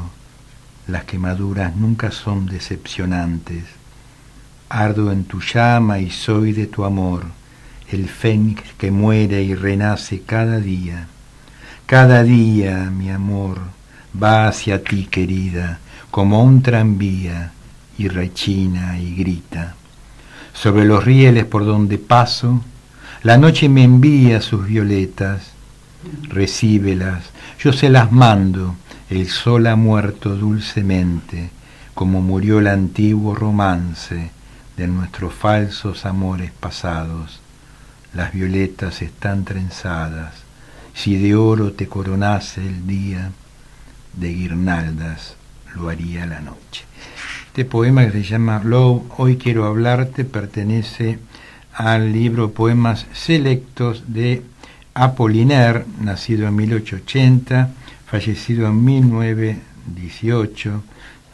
las quemaduras nunca son decepcionantes. Ardo en tu llama y soy de tu amor, el fénix que muere y renace cada día. Cada día, mi amor, va hacia ti, querida, como un tranvía, y rechina y grita. Sobre los rieles por donde paso, la noche me envía sus violetas. Recíbelas, yo se las mando, el sol ha muerto dulcemente, como murió el antiguo romance de nuestros falsos amores pasados. Las violetas están trenzadas, si de oro te coronase el día, de guirnaldas lo haría la noche. Este poema, que se llama Lou, hoy quiero hablarte, pertenece al libro Poemas Selectos de Apollinaire, nacido en 1880, fallecido en 1918.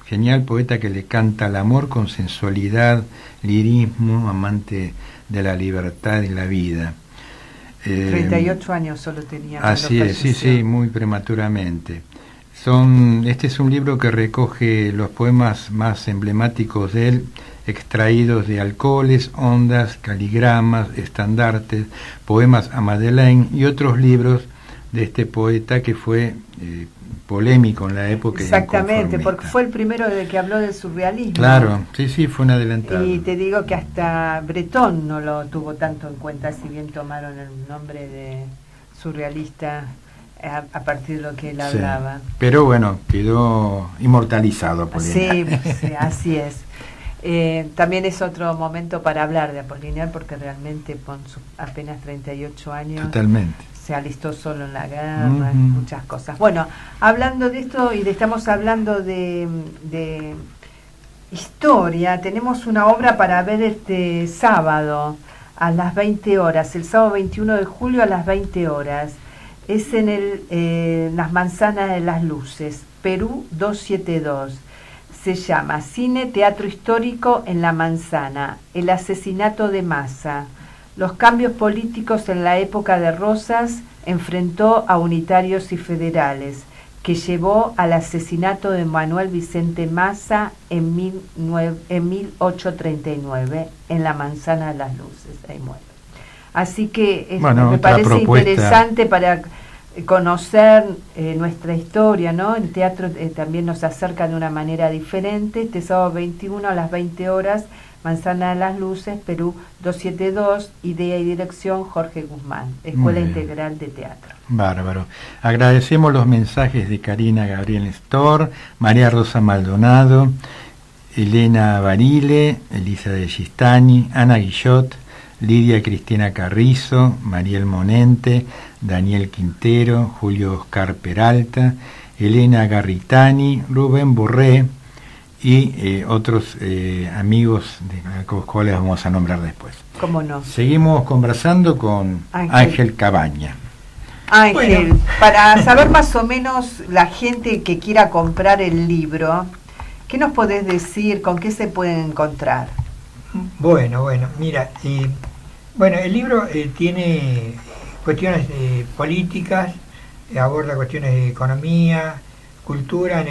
Genial poeta que le canta al amor con sensualidad, lirismo, amante de la libertad y la vida. 38 años solo tenía. Así es, sí, muy prematuramente. Este es un libro que recoge los poemas más emblemáticos de él, extraídos de alcoholes, ondas, caligramas, estandartes, poemas a Madeleine y otros libros de este poeta que fue polémico en la época. Exactamente, porque fue el primero de que habló del surrealismo. Claro, sí, fue un adelantado. Y te digo que hasta Breton no lo tuvo tanto en cuenta, si bien tomaron el nombre de surrealista a partir de lo que él hablaba. Pero bueno, quedó inmortalizado Apollinaire. Sí, así es. También es otro momento para hablar de Apollinaire, porque realmente con sus apenas 38 años totalmente se alistó solo en la guerra, muchas cosas. Bueno, hablando de esto y estamos hablando de historia, tenemos una obra para ver este sábado a las 20 horas, el sábado 21 de julio a las 20 horas. Es en las Manzanas de las Luces, Perú 272. Se llama Cine Teatro Histórico en la Manzana, el asesinato de Massa. Los cambios políticos en la época de Rosas enfrentó a unitarios y federales, que llevó al asesinato de Manuel Vicente Massa en 1839, en la Manzana de las Luces. Ahí muere. Así que me parece interesante para conocer nuestra historia, ¿no? El teatro también nos acerca de una manera diferente. Este sábado 21 a las 20 horas, Manzana de las Luces, Perú 272, idea y dirección Jorge Guzmán, Escuela Integral de Teatro. Bárbaro. Agradecemos los mensajes de Karina Gabriel Stor, María Rosa Maldonado, Elena Barile, Elisa de Gistani, Ana Guillot, Lidia Cristina Carrizo, Mariel Monente, Daniel Quintero, Julio Oscar Peralta, Elena Garritani, Rubén Borré, y otros amigos de los cuales vamos a nombrar después. ¿Cómo no? Seguimos conversando con Ángel Cabaña. Ángel, Bueno. para saber más o menos la gente que quiera comprar el libro, ¿qué nos podés decir? ¿Con qué se pueden encontrar? Bueno, mira, el libro tiene cuestiones políticas, aborda cuestiones de economía, cultura,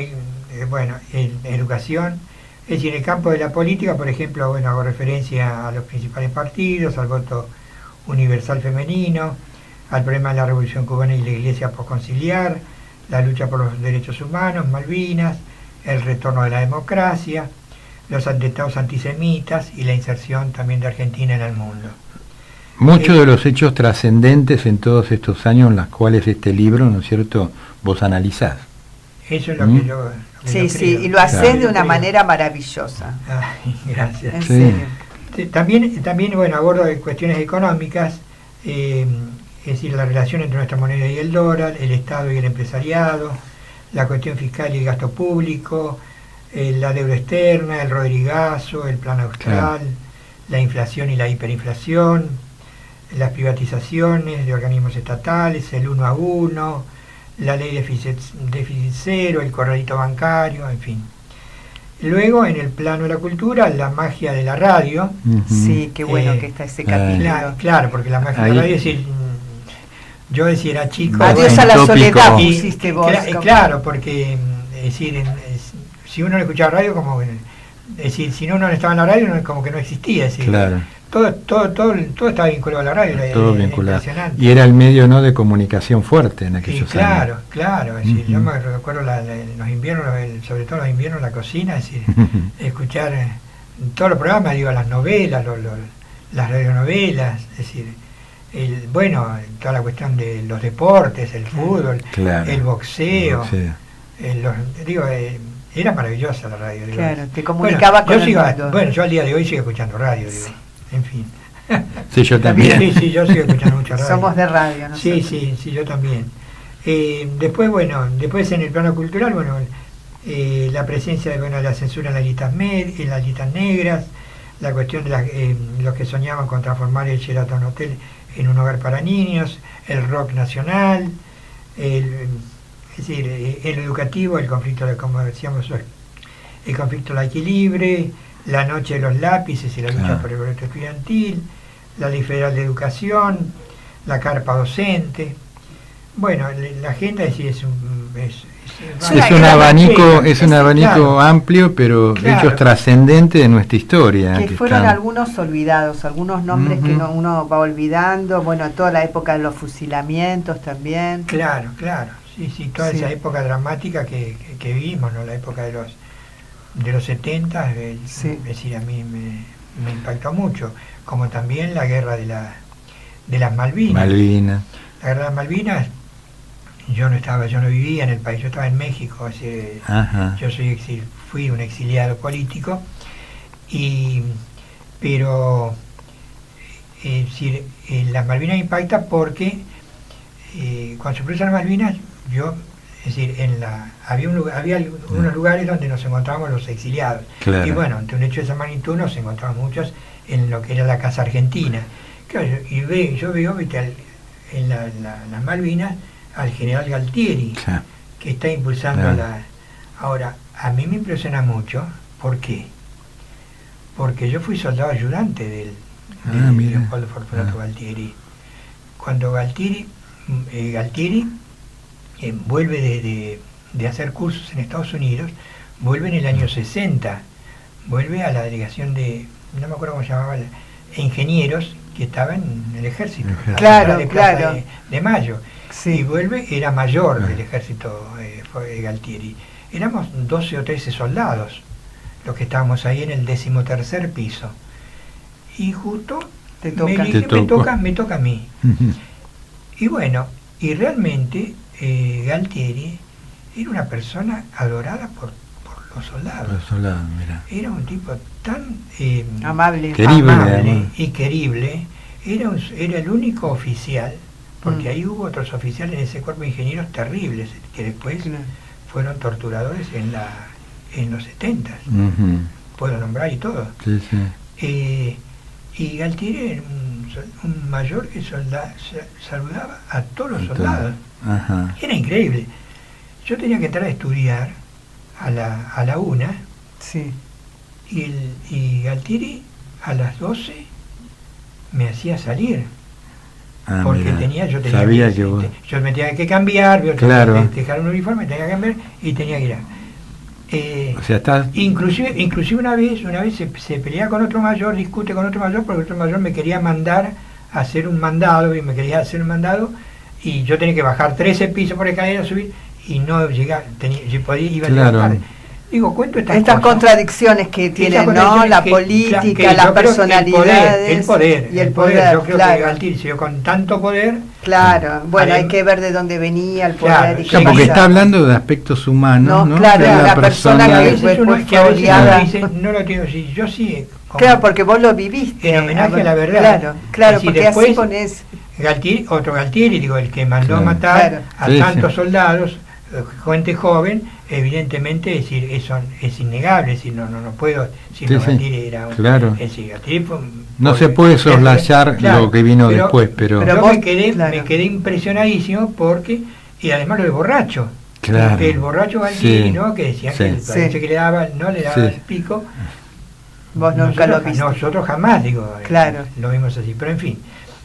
educación. Es decir, en el campo de la política, por ejemplo, hago referencia a los principales partidos, al voto universal femenino, al problema de la Revolución Cubana y la Iglesia posconciliar, la lucha por los derechos humanos, Malvinas, el retorno de la democracia, los atentados antisemitas y la inserción también de Argentina en el mundo. Muchos de los hechos trascendentes en todos estos años en los cuales este libro, ¿no es cierto?, vos analizás. Eso es lo que yo... Sí, y lo haces de una manera maravillosa. Ay, gracias. En serio. También abordo cuestiones económicas, es decir, la relación entre nuestra moneda y el dólar, el Estado y el empresariado, la cuestión fiscal y el gasto público, la deuda externa, el rodrigazo, el plan austral, la inflación y la hiperinflación, las privatizaciones de organismos estatales, el 1 a 1, la ley de déficit cero, el corralito bancario, en fin. Luego, en el plano de la cultura, la magia de la radio. Sí, qué bueno que está ese capítulo. Claro, porque la magia de la radio, es decir, yo decía, era chico. Adiós a la soledad, pusiste vos. Claro, porque, es decir, si uno no escuchaba radio, como es decir, si uno no estaba en la radio, como que no existía. Es decir, todo estaba vinculado a la radio. Todo vinculado. Y era el medio, ¿no?, de comunicación fuerte en aquellos años. Claro. Es decir, yo me recuerdo los inviernos, sobre todo los inviernos, la cocina, es decir, escuchar todos los programas, las novelas, las radionovelas, es decir, toda la cuestión de los deportes, el fútbol, el boxeo. Era maravillosa la radio. Claro, te comunicaba con el mundo. Yo al día de hoy sigo escuchando radio, en fin. Sí, yo también. Sí, yo sigo escuchando mucha radio. Somos de radio, ¿no? Sí, yo también. Después en el plano cultural, la presencia de la censura en las listas negras, la cuestión de los que soñaban con transformar el Sheraton Hotel en un hogar para niños, el rock nacional, el educativo, el conflicto, como decíamos, el conflicto laico y libre, la noche de los lápices y la lucha por el voto estudiantil, la ley federal de educación, la carpa docente. La agenda es un abanico amplio, pero hechos trascendentes de nuestra historia. Que fueron algunos olvidados, algunos nombres que uno va olvidando, toda la época de los fusilamientos también. Claro. Sí, toda esa época dramática que vivimos, ¿no? La época de los 70, es decir, a mí me impactó mucho, como también la guerra de las Malvinas. La guerra de las Malvinas, yo no vivía en el país, yo estaba en México, así, yo fui un exiliado político, pero las Malvinas impacta porque cuando se produjeron las Malvinas, había unos lugares donde nos encontrábamos los exiliados. Y ante un hecho de esa magnitud nos encontramos muchos en lo que era la Casa Argentina. Claro, yo veo en las Malvinas al general Galtieri, que está impulsando Ahora, a mí me impresiona mucho. ¿Por qué? Porque yo fui soldado ayudante de Leopoldo Fortunato Galtieri. Cuando Galtieri vuelve de hacer cursos en Estados Unidos, vuelve en el año 60, vuelve a la delegación de, no me acuerdo cómo se llamaba, ingenieros que estaban en el ejército, de Mayo, y vuelve, era mayor del ejército, fue Galtieri. Éramos 12 o 13 soldados los que estábamos ahí en el 13º piso, y justo me toca a mí. Y realmente Galtieri era una persona adorada por los soldados. Era un tipo tan amable y querible. Era el único oficial, porque ahí hubo otros oficiales en ese cuerpo de ingenieros terribles, que después fueron torturadores en los 70. Puedo nombrar y todo. Sí, sí. Y Galtieri era un mayor que saludaba a todos los soldados. Ajá. Era increíble. Yo tenía que entrar a estudiar a la 1. Sí. Y Galtieri a las 12 me hacía salir. Porque yo tenía yo me tenía que cambiar, yo tenía que dejar un uniforme, tenía que cambiar y tenía que ir o sea, inclusive una vez se pelea con otro mayor, discute con otro mayor, porque otro mayor me quería mandar a hacer un mandado, y yo tenía que bajar 13 pisos por escalera, subir, y no llegaba, iba a llegar. Digo, cuento estas contradicciones que tienen, ¿no? La política, las personalidades. El poder. Yo creo que Galtieri se dio con tanto poder. Claro, bueno, hay que ver de dónde venía el poder. Claro, porque está hablando de aspectos humanos, ¿no? Claro, la persona que a veces dice, no lo quiero decir, yo sí. Claro, porque vos lo viviste. En homenaje a la verdad. Claro, porque así ponés... Otro Galtieri, digo, el que mandó a matar a tantos soldados, gente joven, evidentemente, es decir, eso es innegable, es decir, no puedo decir Galtieri era Galtieri fue no se puede soslayar lo que vino después, pero yo me quedé impresionadísimo porque, y además lo de borracho, el borracho Galtieri, ¿no? Que decían que le daba el pico. Vos nunca lo viste. Nosotros jamás, lo vimos así, pero en fin,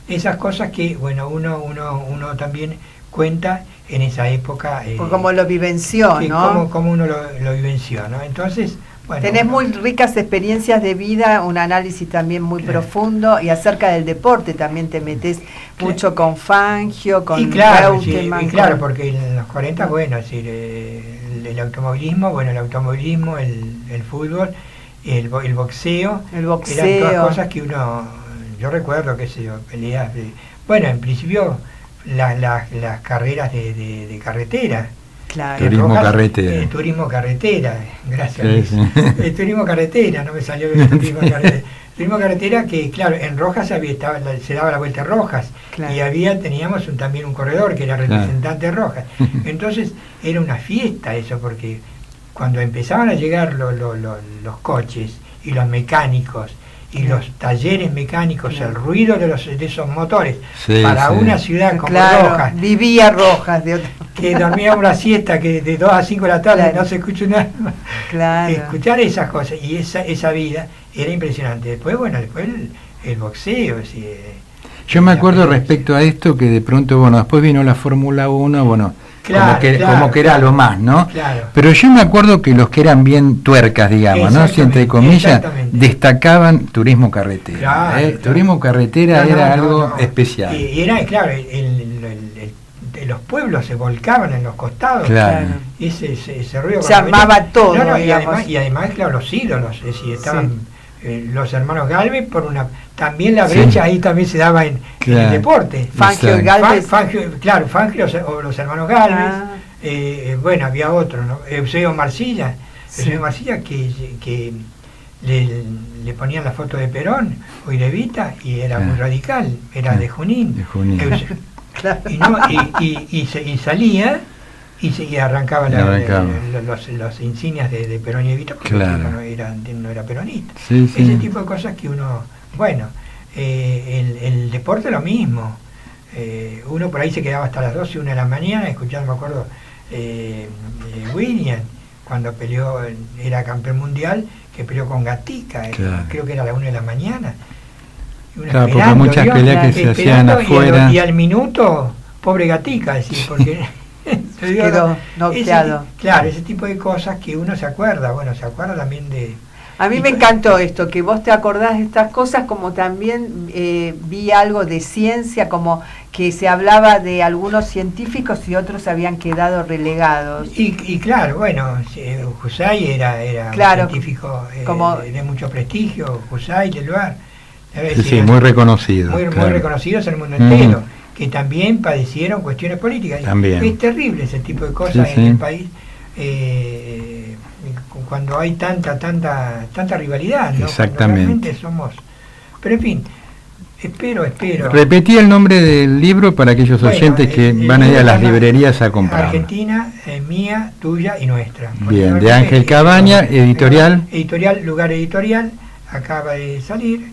esas cosas que, bueno, uno también cuenta en esa época. Como lo vivenció, ¿no? Como uno lo vivenció, ¿no? Entonces, bueno. Tenés muy ricas experiencias de vida, un análisis también muy profundo, y acerca del deporte también te metés mucho con Fangio, con Reutemann. Claro, porque en los 40, bueno, es decir, el automovilismo, el fútbol, el boxeo, eran todas cosas que yo recuerdo, peleas, en principio las carreras de carretera. Claro. Turismo carretera, gracias. El turismo carretera, no me salió el turismo carretera. Turismo carretera que, claro, en Rojas se daba la vuelta a Rojas, y teníamos también un corredor que era representante de Rojas. Entonces era una fiesta eso, porque cuando empezaban a llegar los coches y los mecánicos y los talleres mecánicos, el ruido de esos motores, una ciudad como Rojas, vivía Rojas, que dormía una siesta que de 2 a 5 de la tarde no se escucha nada. Escuchar esas cosas y esa vida era impresionante. Después, el boxeo. Yo me acuerdo respecto a esto que de pronto, después vino la Fórmula 1, como que era lo más, ¿no? Claro. Pero yo me acuerdo que los que eran bien tuercas, digamos, ¿no? Si entre comillas, destacaban turismo carretera. Turismo carretera era algo especial. Y era, los pueblos se volcaban en los costados. Ese ruido. Se armaba todo. Y además, los ídolos, es decir, estaban los hermanos Galvez también la brecha ahí también se daba en el deporte. Fangio y Galvez. Fangio o los hermanos Galvez. Había otro, ¿no? Eusebio Marcilla. Eusebio Marcilla que le ponían la foto de Perón o de Evita y era muy radical, era de Junín. Y salía y arrancaba los insignias de Perón y Evita, porque no era peronista. Ese tipo de cosas que uno, el deporte lo mismo. Uno por ahí se quedaba hasta las 12, 1 de la mañana escuchando, me acuerdo, William, cuando peleó, era campeón mundial, que peleó con Gatica, creo que era a las 1 de la mañana. Porque muchas peleas que se hacían afuera. Y al minuto, pobre Gatica, porque quedó noqueado. Ese tipo de cosas que uno se acuerda, se acuerda también de... A mí me encantó esto, que vos te acordás de estas cosas, como también vi algo de ciencia, como que se hablaba de algunos científicos y otros habían quedado relegados. Y claro, Husay era un científico de mucho prestigio, Husay, Leloir. Muy reconocido. Muy reconocidos en el mundo entero, que también padecieron cuestiones políticas. Es terrible ese tipo de cosas en el país. Cuando hay tanta rivalidad, ¿no? Exactamente. Pero en fin, Espero. Repetí el nombre del libro para aquellos oyentes que van a ir a las librerías a comprar. Argentina, mía, tuya y nuestra. Bien, de Ángel Cabaña, editorial. Lugar Editorial, acaba de salir.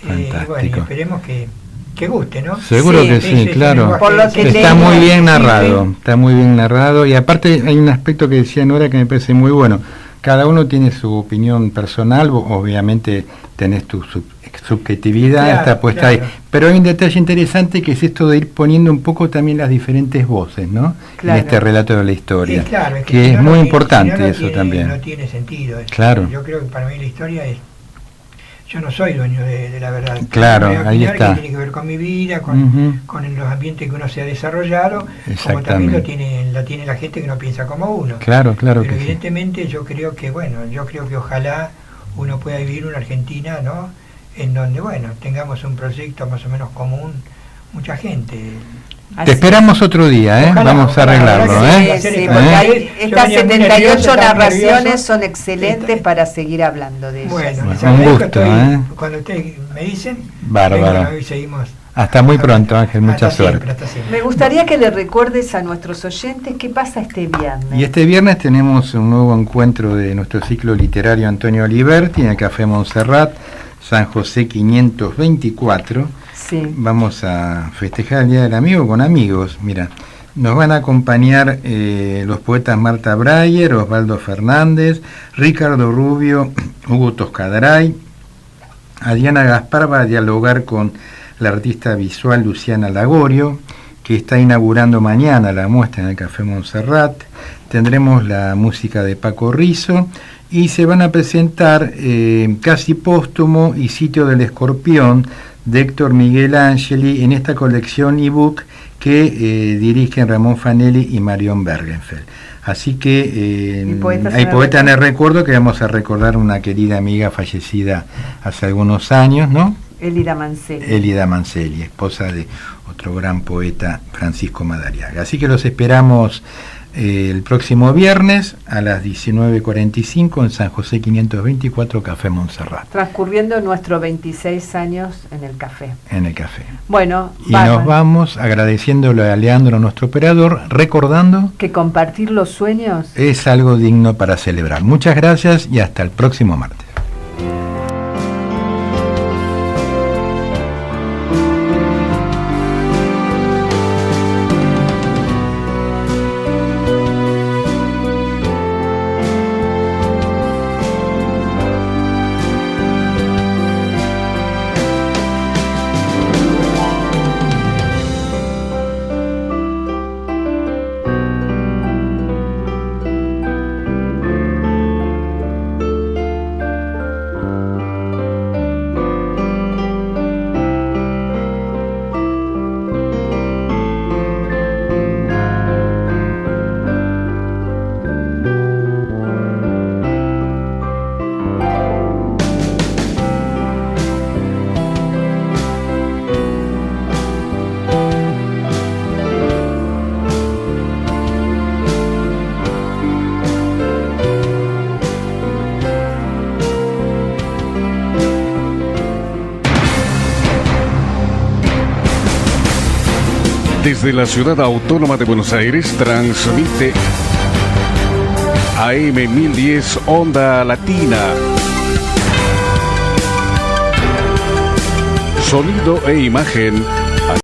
Y bueno, esperemos que guste, ¿no? Seguro que sí, claro. Está muy bien narrado, y aparte hay un aspecto que decía Nora que me parece muy bueno. Cada uno tiene su opinión personal, obviamente tenés tu subjetividad, está puesta ahí. Pero hay un detalle interesante que es esto de ir poniendo un poco también las diferentes voces, ¿no? En este relato de la historia. Que es muy importante eso también. No tiene sentido. Claro. Yo creo que para mí la historia es... Yo no soy dueño de la verdad. Claro, ahí está. Que tiene que ver con mi vida, con los ambientes que uno se ha desarrollado, como también la tiene la gente que no piensa como uno. Claro. Pero evidentemente yo creo que ojalá uno pueda vivir una Argentina, ¿no? En donde, tengamos un proyecto más o menos común, mucha gente. Te esperamos otro día, vamos a arreglarlo. Sí, porque estas 78 narraciones son excelentes para seguir hablando de ellas. Bueno, un gusto. Cuando ustedes me dicen, bárbaro. Hoy seguimos. Hasta muy pronto, Ángel, mucha suerte. Me gustaría que le recuerdes a nuestros oyentes qué pasa este viernes. Y este viernes tenemos un nuevo encuentro de nuestro ciclo literario Antonio Oliverti en el Café Montserrat, San José 524. Sí. Vamos a festejar el Día del Amigo con amigos. Mira, nos van a acompañar los poetas Marta Breyer, Osvaldo Fernández, Ricardo Rubio, Hugo Toscadaray. Adriana Gaspar va a dialogar con la artista visual Luciana Lagorio, que está inaugurando mañana la muestra en el Café Montserrat. Tendremos la música de Paco Rizzo y se van a presentar Casi Póstumo y Sitio del Escorpión de Héctor Miguel Angeli en esta colección ebook que dirigen Ramón Fanelli y Marion Bergenfeld. Así que hay poetas en el recuerdo, que vamos a recordar una querida amiga fallecida hace algunos años, ¿no? Elida Mancelli, esposa de otro gran poeta, Francisco Madariaga. Así que los esperamos el próximo viernes a las 19:45 en San José 524, Café Montserrat. Transcurriendo nuestros 26 años en el café. Bueno, y nos vamos agradeciéndole a Leandro, nuestro operador, recordando que compartir los sueños es algo digno para celebrar. Muchas gracias y hasta el próximo martes. Desde la ciudad autónoma de Buenos Aires transmite AM 1010 Onda Latina. Sonido e imagen